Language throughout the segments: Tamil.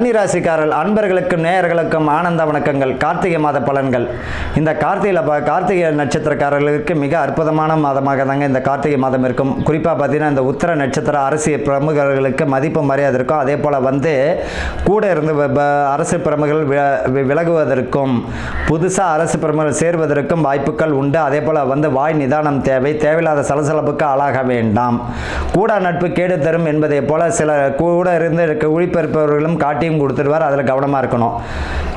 கன்னிராசிக்காரர்கள் அன்பர்களுக்கும் நேயர்களுக்கும் ஆனந்த வணக்கங்கள். கார்த்திகை மாத பலன்கள். இந்த கார்த்திகை நட்சத்திரக்காரர்களுக்கு மிக அற்புதமான மாதமாக தாங்க இந்த கார்த்திகை மாதம் இருக்கும். குறிப்பாக பார்த்தீங்கன்னா இந்த உத்தர நட்சத்திர அரசியல் பிரமுகர்களுக்கு மதிப்பு மரியாதை இருக்கும். அதே போல் கூட இருந்து அரசு பிரமுகர்கள் விலகுவதற்கும் புதுசாக அரசு பிரமுகர்கள் சேர்வதற்கும் வாய்ப்புகள் உண்டு. அதே போல் வாய் நிதானம் தேவை. தேவையில்லாத சலசலப்புக்கு ஆளாக வேண்டாம். கூட நட்பு கேடு தரும் என்பதை போல சில கூட இருந்து ஒளிபரப்பவர்களும் காட்டி கொடுத்துருவார். அதில் கவனமாக இருக்கணும்.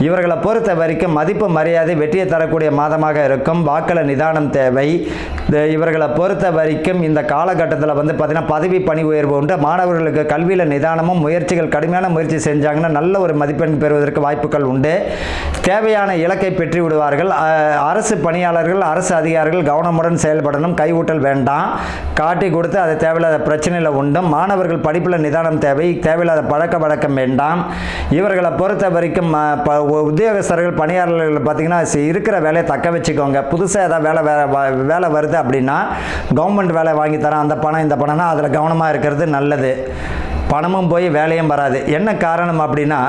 இவர்களை பொறுத்த வரைக்கும் மதிப்பு மரியாதை வெற்றியை தரக்கூடிய மாதமாக இருக்கும். வாக்கள நிதானம் தேவை. இவர்களை பொறுத்த வரைக்கும் இந்த காலகட்டத்தில் பார்த்தீங்கன்னா பதவி பணி உயர்வு உண்டு. மாணவர்களுக்கு கல்வியில் நிதானமும் முயற்சிகள் கடுமையான முயற்சி செஞ்சாங்கன்னா நல்ல ஒரு மதிப்பெண் பெறுவதற்கு வாய்ப்புகள் உண்டு. தேவையான இலக்கை பெற்று விடுவார்கள். அரசு பணியாளர்கள் அரசு அதிகாரிகள் கவனமுடன் செயல்படணும். கைஊட்டல் வேண்டாம். காட்டி கொடுத்து அதை தேவையில்லாத பிரச்சனையில் உண்டு. மாணவர்கள் படிப்பில் நிதானம் தேவை. தேவையில்லாத பழக்க வழக்கம் வேண்டாம். இவர்களை பொறுத்த வரைக்கும் உத்தியோகஸ்தர்கள் பணியாளர்கள் பார்த்தீங்கன்னா இருக்கிற வேலையை தக்க வச்சுக்கோங்க. புதுசாக ஏதாவது வேலை வருது அப்படின்னா கவர்மெண்ட் வேலை வாங்கி தரேன் அந்த பணம் இந்த பணம்னா அதில் கவனமாக இருக்கிறது நல்லது. பணமும் போய் வேலையும் வராது. என்ன காரணம் அப்படின்னா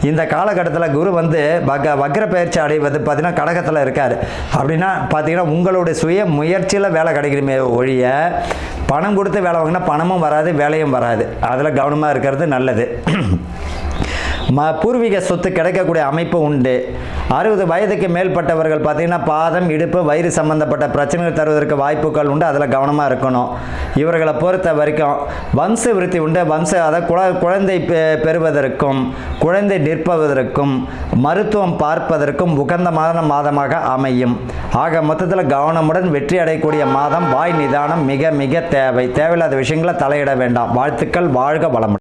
இந்த காலகட்டத்தில் குரு வக்ர பயிற்சி அடைவது பார்த்தீங்கன்னா கடகத்தில் இருக்கார். அப்படின்னா பார்த்தீங்கன்னா உங்களுடைய சுய முயற்சியில் வேலை கிடைக்கணுமே ஒழிய பணம் கொடுத்து வேலை வாங்கினா பணமும் வராது வேலையும் வராது. அதில் கவனமாக இருக்கிறது நல்லது. பூர்வீக சொத்து கிடைக்கக்கூடிய அமைப்பு உண்டு. 60 வயதுக்கு மேற்பட்டவர்கள் பார்த்தீங்கன்னா பாதம் இடுப்பு வயிறு சம்பந்தப்பட்ட பிரச்சனைகள் தருவதற்கு வாய்ப்புகள் உண்டு. அதில் கவனமாக இருக்கணும். இவர்களை பொறுத்த வரைக்கும் வம்ச விருத்தி உண்டு. குழந்தை பெறுவதற்கும் குழந்தை நிற்பதற்கும் மருத்துவம் பார்ப்பதற்கும் உகந்தமான மாதமாக அமையும். ஆக மொத்தத்தில் கவனமுடன் வெற்றி அடையக்கூடிய மாதம். வாய் நிதானம் மிக மிக தேவை. தேவையில்லாத விஷயங்களை தலையிட வேண்டாம். வாழ்த்துக்கள். வாழ்க வளமுடன்.